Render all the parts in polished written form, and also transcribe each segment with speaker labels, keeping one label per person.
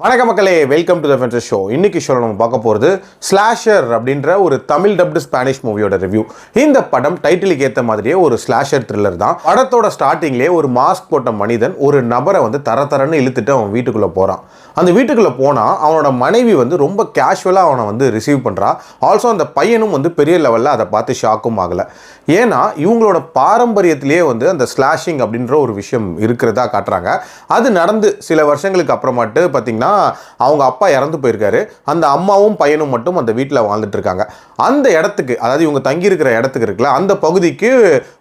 Speaker 1: வணக்கம் மக்களே, welcome to the fences show. இன்னைக்கு ஷோல நம்ம பார்க்க போகிறது ஸ்லாஷர் அப்படின்ற ஒரு தமிழ் டப்டு ஸ்பானிஷ் மூவியோட ரிவ்யூ. இந்த படம் டைட்டிலுக்கு ஏற்ற மாதிரியே ஒரு ஸ்லாஷர் த்ரில்லர் தான். படத்தோட ஸ்டார்டிங்லேயே ஒரு மாஸ்க் போட்ட மனிதன் ஒரு நபரை தரன்னு இழுத்துட்டு அவன் வீட்டுக்குள்ளே போகிறான். அந்த வீட்டுக்குள்ளே போனால் அவனோட மனைவி ரொம்ப கேஷுவலாக அவனை ரிசீவ் பண்ணுறா. ஆல்சோ அந்த பையனும் பெரிய லெவலில் அதை பார்த்து ஷாக்கும் ஆகலை. ஏன்னா இவங்களோட பாரம்பரியத்திலேயே அந்த ஸ்லாஷிங் அப்படின்ற ஒரு விஷயம் இருக்கிறதா காட்டுறாங்க. அது நடந்து சில வருஷங்களுக்கு அப்புறமாட்டு பார்த்தீங்கன்னா அவங்க அப்பா இறந்து போயிருக்காரு. அந்த அம்மாவும் பையனும் மட்டும் அந்த வீட்டில் வாழ்ந்துட்டு இருக்காங்க. அந்த இடத்துக்கு, அதாவது இவங்க தங்கி இருக்கிற இடத்துக்கு இருக்குல்ல, அந்த பகுதிக்கு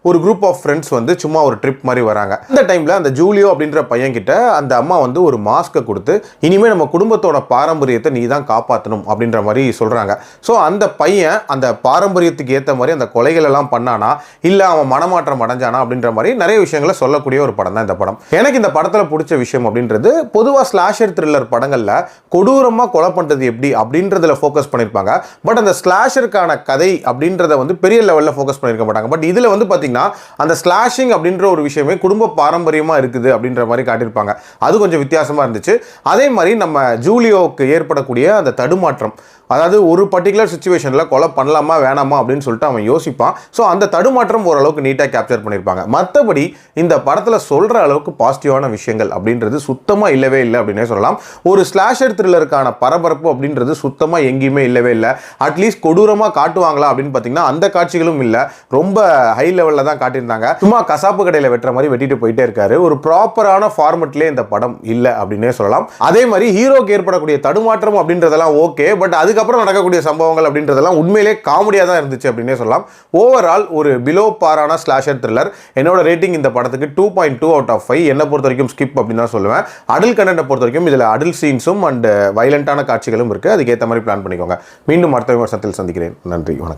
Speaker 1: ஒரு குரூப் ஆஃப் ஃப்ரெண்ட்ஸ் சும்மா ஒரு ட்ரிப் மாதிரி வராங்க. அந்த டைமில் அந்த ஜூலியோ அப்படின்ற பையன் கிட்ட அந்த அம்மா ஒரு மாஸ்கை கொடுத்து, இனிமேல் நம்ம குடும்பத்தோட பாரம்பரியத்தை நீ தான் காப்பாற்றணும் அப்படின்ற மாதிரி சொல்கிறாங்க. ஸோ அந்த பையன் அந்த பாரம்பரியத்துக்கு ஏற்ற மாதிரி அந்த கொலைகள் எல்லாம் பண்ணானா இல்லை அவன் மனமாற்றம் அடைஞ்சானா அப்படின்ற மாதிரி நிறைய விஷயங்களை சொல்லக்கூடிய ஒரு படம் தான் இந்த படம். எனக்கு இந்த படத்தில் பிடிச்ச விஷயம் அப்படின்றது, பொதுவாக ஸ்லாஷர் த்ரில்லர் படங்களில் கொடூரமாக கொலை பண்ணுறது எப்படி அப்படின்றதுல ஃபோக்கஸ் பண்ணியிருப்பாங்க. பட் அந்த ஸ்லாஷருக்கான கதை அப்படின்றத பெரிய லெவலில் ஃபோக்கஸ் பண்ணியிருக்க மாட்டாங்க. பட் இதில் பார்த்தீங்கன்னா அந்த ஸ்லாஷிங் அப்படின்ற ஒரு விஷயமே குடும்ப பாரம்பரியமாக இருக்குது அப்படின்ற மாதிரி காட்டியிருப்பாங்க. அது கொஞ்சம் வித்தியாசமாக இருந்துச்சு. அதே மாதிரி நம்ம ஜூலியோவுக்கு ஏற்படக்கூடிய அந்த தடுமாற்றம், அதாவது ஒரு பர்டிகுலர் சுச்சுவேஷனில் கொலை பண்ணலாமா வேணாமா அப்படின்னு சொல்லிட்டு அவன் யோசிப்பான். ஸோ அந்த தடுமாற்றம் ஓரளவுக்கு நீட்டாக கேப்சர் பண்ணியிருப்பாங்க. மற்றபடி இந்த படத்தில் சொல்கிற அளவுக்கு பாசிட்டிவான விஷயங்கள் அப்படின்றது சுத்தமாக இல்லவே இல்லை அப்படின்னே சொல்லலாம். ஒரு ஸ்லாஷர் த்ரில்லருக்கான பரபரப்பு அப்படின்றது சுத்தமாக எங்கேயுமே இல்லவே இல்லை. அட்லீஸ்ட் கொடூரமாக காட்டுவாங்களா அப்படின்னு பார்த்தீங்கன்னா அந்த காட்சிகளும் இல்லை. ரொம்ப ஹை லெவலில் தான் காட்டியிருந்தாங்க. சும்மா கசாப்பு கடையில் வெட்டுற மாதிரி வெட்டிட்டு போயிட்டே இருக்காரு. ஒரு ப்ராப்பரான ஃபார்மெட்லேயே இந்த படம் இல்லை அப்படின்னே சொல்லலாம். அதே மாதிரி ஹீரோக்கு ஏற்படக்கூடிய தடுமாற்றம் அப்படின்றதெல்லாம் ஓகே, பட் அதுக்கப்புறம் நடக்கக்கூடிய சம்பவங்கள் அப்படின்றதெல்லாம் உண்மையிலே காமெடியாக தான் இருந்துச்சு அப்படின்னே சொல்லலாம். ஓவரால் ஒரு பிலோ பாரான ஸ்லாஷர் த்ரில்லர். என்னோட ரேட்டிங் இந்த படத்துக்கு 2.2 out of 5. என்னை பொறுத்த வரைக்கும் ஸ்கிப் அப்படின்னு தான் சொல்லுவேன். அடல் கண்டென்ட்டை பொறுத்த வரைக்கும் இதில் அடல் சீன்ஸும் அண்ட் வயலண்டான காட்சிகளும் இருக்குது. அதுக்கேற்ற மாதிரி பிளான் பண்ணிக்கோங்க. மீண்டும் அடுத்த விமர்சனத்தில் சந்திக்கிறேன். நன்றி, வணக்கம்.